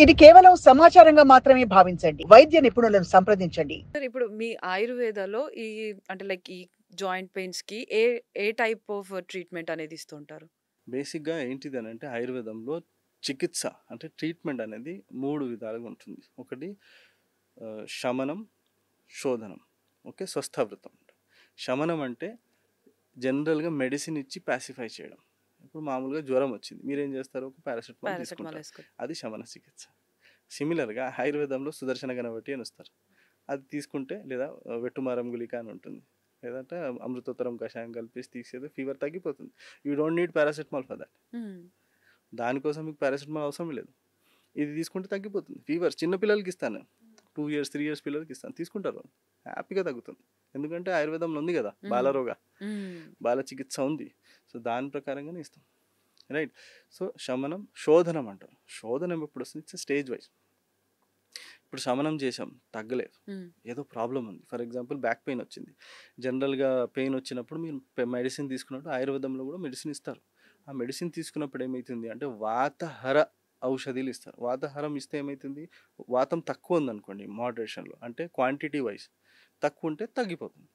ఇది కేవలం సమాచారంగా మాత్రమే భావించండి. వైద్య నిపుణులను సంప్రదించండి. సార్ ఇప్పుడు మీ ఆయుర్వేదాలో అంటే లైక్ ఈ జాయింట్ పెయిన్స్‌కి ఏ టైప్ ఆఫ్ ట్రీట్మెంట్ అనేది ఇస్తుంటారు? బేసిక్‌గా ఏంటిదనంటే ఆయుర్వేదంలో చికిత్స అంటే ట్రీట్మెంట్ అనేది 3 విధాలుగా ఉంటుంది. ఒకటి శమనం, శోధనం. ఓకే. స్వస్థవృతం. శమనం అంటే జనరల్‌గా మెడిసిన్ ఇచ్చి పాసిఫై చేయడం. ఇప్పుడు మామూలుగా జ్వరం వచ్చింది. మీరేం చేస్తారు? ఒక పారాసిటమాల్ పారాసిటమాల్ తీసుకుంటారు. ఏసుకొని. అది శమన చికిత్స. సిమిలర్‌గా ఆయుర్వేదంలో సుదర్శన గణపతి అని వస్తారు. అది తీసుకుంటే లేదా వెట్టుమారం గుళిక అని ఉంటుంది. లేదంటే అమృతోత్తరం కషాయం కలిపేసి తీసేది ఫీవర్ తగ్గిపోతుంది. You don't need paracetamol for that. హ్మ్. దానికోసం మీకు పారాసిటమాల్ అవసరం లేదు. ఇది తీసుకుంటే తగ్గిపోతుంది. ఫీవర్ చిన్న పిల్లలకి ఇస్తాను. 2 ఇయర్స్, 3 ఇయర్స్ పిల్లలకి ఇస్తాను. తీసుకుంటారు వాళ్ళు. హ్యాపీగా తగ్గుతుంది. ఎందుకంటే ఆయుర్వేదంలో ఉంది కదా! హ్మ్. బాలరోగ, హ్మ్. బాల చికిత్స ఉంది. సో, దాని ప్రకారంగానే ఇస్తాం. రైట్. సో, శమనం, శోధనం అంటారు. శోధనం ఎప్పుడొస్తుంది? It's stage wise. ఇప్పుడు శమనం చేశాం, తగ్గలేదు. హ్మ్. ఏదో ప్రాబ్లమ్ ఉంది. ఫర్ ఎగ్జాంపుల్ బ్యాక్ పెయిన్ వచ్చింది. జనరల్‌గా పెయిన్ వచ్చినప్పుడు మీరు మెడిసిన్ తీసుకున్నప్పుడు ఆయుర్వేదంలో కూడా మెడిసిన్ ఇస్తారు. ఆ మెడిసిన్ తీసుకున్నప్పుడు ఏమైతుంది అంటే వాతహర ఔషధీలు ఇస్తారు. వాతహరం ఇస్తే ఏమైతుంది? వాతం తక్కువ ఉందనుకోండి మోడరేషన్‌లో అంటే క్వాంటిటీ వైస్ తక్కువ ఉంటే తగ్గిపోతుంది.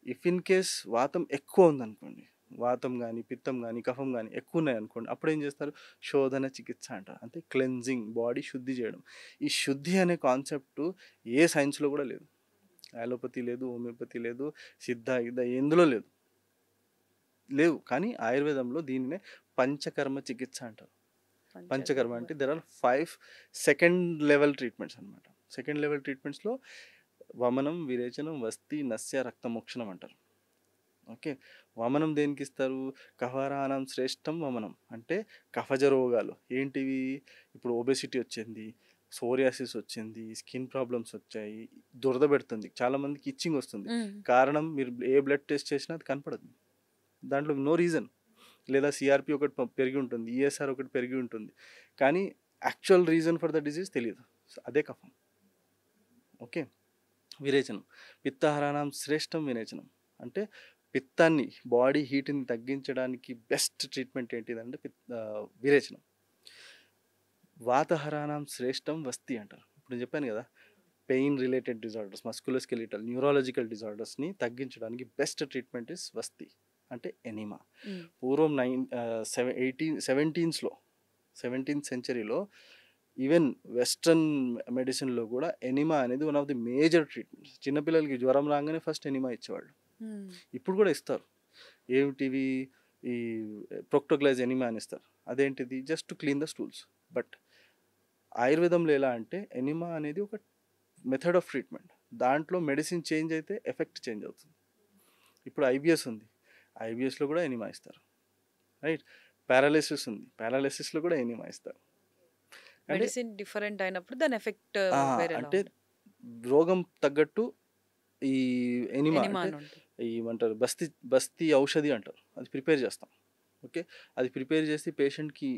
ఇఫ్ ఇన్ కేస్ వాతం ఎక్కువ ఉందనుకోండి, వాతం గానీ, పిత్తం గానీ, కఫం గానీ ఎక్కువున్నాయనుకోండి, అప్పుడేం చేస్తారు? శోధన చికిత్స అంటారు. అంటే క్లెన్జింగ్, బాడీ శుద్ధి చేయడం. ఈ శుద్ధి అనే కాన్సెప్టు ఏ సైన్స్‌లో కూడా లేదు. అలోపతి లేదు, హోమియోపతి లేదు, సిద్ధ, గిద్ధ ఎందులో లేదు. లేవు. కానీ ఆయుర్వేదంలో దీనినే పంచకర్మ చికిత్స అంటారు. పంచకర్మ అంటే there are 5 second level treatments అనమాట. సెకండ్ లెవెల్ ట్రీట్మెంట్స్‌లో వమనం, విరేచనం, వస్తి, నస్య, రక్తమోక్షణం అంటారు. ఓకే. వమనం దేనికిస్తారు? కఫారానం శ్రేష్టం వమనం. అంటే కఫజ రోగాలు. ఏంటివి? ఇప్పుడు ఒబెసిటీ వచ్చింది, సోరియాసిస్ వచ్చింది, స్కిన్ ప్రాబ్లమ్స్ వచ్చాయి, దురద పెడుతుంది. చాలామందికి ఇచ్చింగ్ వస్తుంది. హ్మ్. కారణం మీరు ఏ బ్లడ్ టెస్ట్ చేసినా అది కనపడదు. దాంట్లో నో రీజన్. లేదా సిఆర్‌పి ఒకటి పెరిగి ఉంటుంది. ఈఎస్ఆర్ ఒకటి పెరిగి ఉంటుంది. కానీ actual reason for the disease తెలీదు. సో, అదే కఫం. ఓకే. విరేచనం. పిత్తాహారానాం శ్రేష్టం విరేచనం. అంటే పిత్తాన్ని, బాడీ హీట్‌ని తగ్గించడానికి బెస్ట్ ట్రీట్మెంట్ ఏంటిదంటే విరేచనం. వాతహరానాం శ్రేష్టం వస్తి అంటారు. ఇప్పుడు నేను చెప్పాను కదా! Pain related disorders, musculoskeletal, neurological డిజార్డర్స్‌ని తగ్గించడానికి బెస్ట్ ట్రీట్మెంట్ ఇస్ వస్తి. అంటే ఎనిమా. హ్మ్. పూర్వం 17th సెంచరీలో ఈవెన్ వెస్ట్రన్ మెడిసిన్‌లో కూడా ఎనిమా అనేది one of the major treatments. చిన్నపిల్లలకి జ్వరం రాగానే ఫస్ట్ ఎనిమా ఇచ్చేవాళ్ళు. హ్మ్. ఇప్పుడు కూడా ఇస్తారు. ఏమిటివి? ఈ ప్రొక్టోగ్లైజ్ ఎనిమా అని ఇస్తారు. అదేంటిది? Just to clean the stools. But ఆయుర్వేదంలో ఎలా అంటే ఎనిమా అనేది ఒక మెథడ్ ఆఫ్ ట్రీట్మెంట్. దాంట్లో మెడిసిన్ చేంజ్ అయితే ఎఫెక్ట్ చేంజ్ అవుతుంది. ఇప్పుడు ఐబీఎస్ ఉంది. ఐబీఎస్‌లో కూడా ఎనిమా ఇస్తారు. రైట్. పారాలిసిస్ ఉంది. పారాలిసిస్‌లో కూడా ఎనిమా ఇస్తారు. అంటే మెడిసిన్ డిఫరెంట్ అయినప్పుడు దాని ఎఫెక్ట్ వేరేలా అంటే ఉంటుంది. రోగం తగ్గట్టు ఈ ఎనిమా ఎనిమా అంటే అని ఉంటుంది. ఏమంటారు బస్తీ ఔషధి అంటారు. అది ప్రిపేర్ చేస్తాం. ఓకే. అది ప్రిపేర్ చేసి పేషెంట్‌కి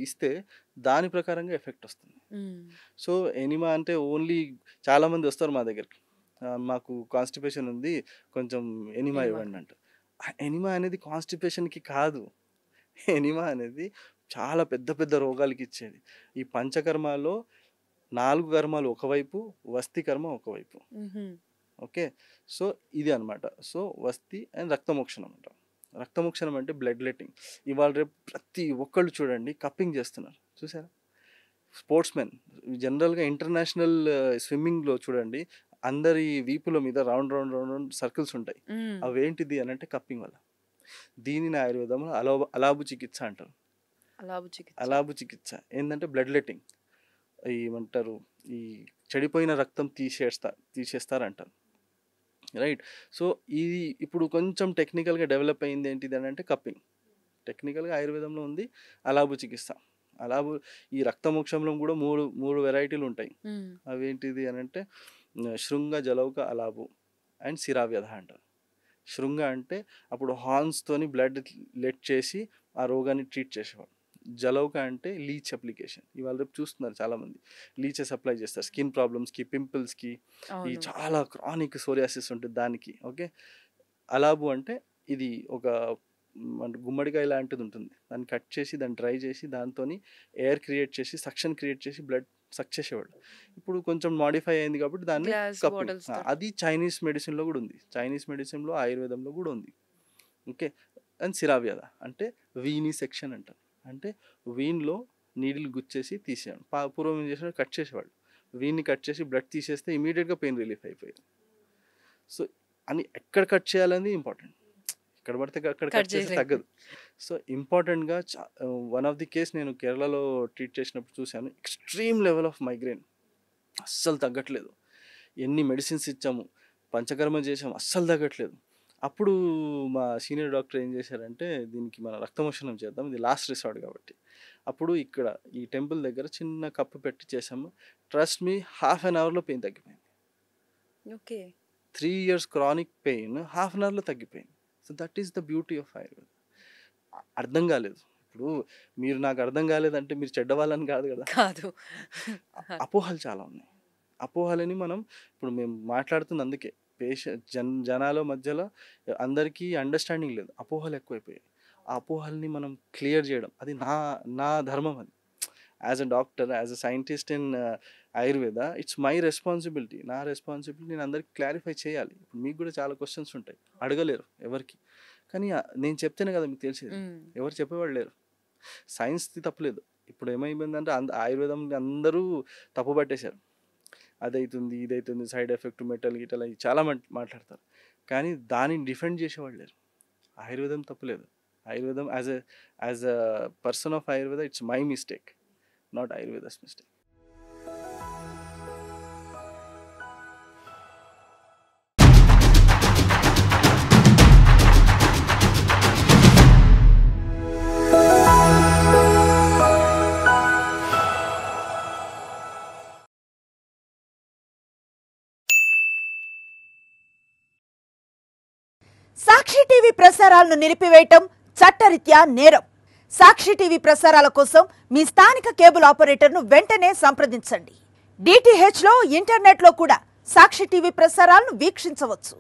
ఇస్తే దాని ప్రకారంగా ఎఫెక్ట్ వస్తుంది. హ్మ్. సో, ఎనిమా అంటే ఓన్లీ చాలామంది వస్తారు మా దగ్గరికి. మాకు కాన్‌స్టిపేషన్ ఉంది. కొంచెం ఎనిమా ఎనిమా. ఇవ్వండి అంటారు. ఎనిమా అనేది కాన్‌స్టిపేషన్‌కి కాదు. ఎనిమా అనేది చాలా పెద్ద పెద్ద రోగాలకి ఇచ్చేది. ఈ పంచకర్మలో 4 కర్మలు ఒకవైపు, వస్తి కర్మ ఒకవైపు. హుహు. ఓకే. సో, ఇది అనమాట. సో, వస్తి అండ్ రక్తమోక్షణం అంటాం. రక్తమోక్షణం అంటే బ్లడ్ లెట్టింగ్. ఇవాళ రేపు ప్రతి ఒక్కళ్ళు చూడండి కప్పింగ్ చేస్తున్నారు. చూసారా? స్పోర్ట్స్‌మెన్ జనరల్‌గా ఇంటర్నేషనల్ స్విమ్మింగ్‌లో చూడండి అందరి వీపుల మీద round, round, round, round circles ఉంటాయి. హ్మ్. అవేంటిది అనంటే కప్పింగ్ వల్ల. దీనిని ఆయుర్వేదంలో అలాబు చికిత్స అంటారు. అలాబు చికిత్స. అలాబు చికిత్స ఏందంటే బ్లడ్ లెట్టింగ్. ఏమంటారు? ఈ చెడిపోయిన రక్తం తీసేస్తారంటారు. రైట్. సో, ఇది ఇప్పుడు కొంచెం టెక్నికల్‌గా డెవలప్ అయింది ఏంటిది అనంటే కప్పింగ్. టెక్నికల్‌గా ఆయుర్వేదంలో ఉంది అలాబు చికిత్స. అలాబు ఈ రక్తమోక్షంలో కూడా 3 వెరైటీలు ఉంటాయి. హ్మ్. అవేంటిది అనంటే శృంగ, జలౌక, అలాబు అండ్ శిరావ్యధ అంటారు. శృంగ అంటే అప్పుడు హార్న్స్‌తోని బ్లడ్ లెట్ చేసి ఆ రోగాన్ని ట్రీట్ చేసేవాడు. జలౌక అంటే లీచ్ అప్లికేషన్. ఇవాళ రేపు చూస్తున్నారు చాలామంది. లీచెస్ అప్లై చేస్తారు. స్కిన్ ప్రాబ్లమ్స్‌కి, పింపుల్స్‌కి, ఈ అవును. చాలా క్రానిక్ సోరియాసిస్ ఉంటుంది దానికి. ఓకే. అలాబు అంటే ఇది ఒక అంటే గుమ్మడికాయ లాంటిది ఉంటుంది, దాన్ని కట్ చేసి దాన్ని డ్రై చేసి దాంతోని ఎయిర్ క్రియేట్ చేసి సక్షన్ క్రియేట్ చేసి బ్లడ్ సక్ చేసేవాళ్ళు. ఇప్పుడు కొంచెం మాడిఫై అయింది కాబట్టి దాన్ని గ్లాస్ కప్పింగ్. బాటిల్స్ అది చైనీస్ మెడిసిన్లో కూడా ఉంది, చైనీస్ మెడిసిన్లో ఆయుర్వేదంలో కూడా ఉంది. ఓకే. అండ్ సిరావ్యాధ అంటే వీని సెక్షన్ అంటారు, అంటే వీన్లో నీడిల్ గుచ్చేసి తీసేయాలి. పూర్వం ఏం చేసేవాళ్ళు, కట్ చేసేవాళ్ళు, వీన్ని కట్ చేసి బ్లడ్ తీసేస్తే ఇమీడియట్గా పెయిన్ రిలీఫ్ అయిపోయేది. సో అని ఎక్కడ కట్ చేయాలనేది ఇంపార్టెంట్, ఎక్కడ పడితే అక్కడ కట్ చేసి తగ్గదు. సో ఇంపార్టెంట్గా వన్ ఆఫ్ ది కేస్ నేను కేరళలో ట్రీట్ చేసినప్పుడు చూశాను, ఎక్స్ట్రీమ్ లెవెల్ ఆఫ్ మైగ్రేన్, అస్సలు తగ్గట్లేదు, ఎన్ని మెడిసిన్స్ ఇచ్చాము, పంచకర్మ చేసాము, అస్సలు తగ్గట్లేదు. అప్పుడు మా సీనియర్ డాక్టర్ ఏం చేశారంటే, దీనికి మన రక్తమోషణం చేద్దాం, ఇది లాస్ట్ రిసార్ట్ కాబట్టి. అప్పుడు ఇక్కడ ఈ టెంపుల్ దగ్గర చిన్న కప్పు పెట్టి చేసాము. ట్రస్ట్ మీ, హాఫ్ అన్ అవర్లో పెయిన్ తగ్గిపోయింది. Okay. 3 years chronic pain half an అవర్లో తగ్గిపోయింది. So that is the beauty of Ayurveda. అర్థం కాలేదు, ఇప్పుడు మీరు నాకు అర్థం కాలేదంటే మీరు చెడ్డవాళ్ళని కాదు కదా, కాదు. అపోహలు చాలా ఉన్నాయి. అపోహలని మనం ఇప్పుడు మేము మాట్లాడుతుంది అందుకే, జనాల మధ్యలో అందరికీ అండర్స్టాండింగ్ లేదు, అపోహలు ఎక్కువైపోయాయి. ఆ అపోహల్ని మనం క్లియర్ చేయడం అది నా ధర్మం. అది as a doctor, as a scientist in Ayurveda, it's my responsibility, నా రెస్పాన్సిబిలిటీ. నేను అందరికి క్లారిఫై చేయాలి. ఇప్పుడు మీకు కూడా చాలా క్వశ్చన్స్ ఉంటాయి, అడగలేరు ఎవరికి, కానీ నేను చెప్తేనే కదా మీకు తెలిసేది, ఎవరు చెప్పేవాళ్ళు లేరు. సైన్స్ది తప్పలేదు. ఇప్పుడు ఏమైపోయిందంటే ఆయుర్వేదం అందరూ తప్పు పట్టేశారు, అదైతుంది ఇదైతుంది, సైడ్ ఎఫెక్ట్, మెటల్ గిటల్ అవి చాలా మాట్లాడతారు, కానీ దాన్ని డిఫెండ్ చేసేవాళ్ళు లేరు. ఆయుర్వేదం తప్పులేదు. ఆయుర్వేదం as a person of Ayurveda, it's my mistake, not Ayurveda's mistake. Sakshi TV ప్రసారాలను నిలిపివేయటం చట్టరీత్యా నేరం. సాక్షి టీవీ ప్రసారాల కోసం మీ స్థానిక కేబుల్ ఆపరేటర్ను వెంటనే సంప్రదించండి. DTH లో, ఇంటర్నెట్లో కూడా సాక్షి టీవీ ప్రసారాలను వీక్షించవచ్చు.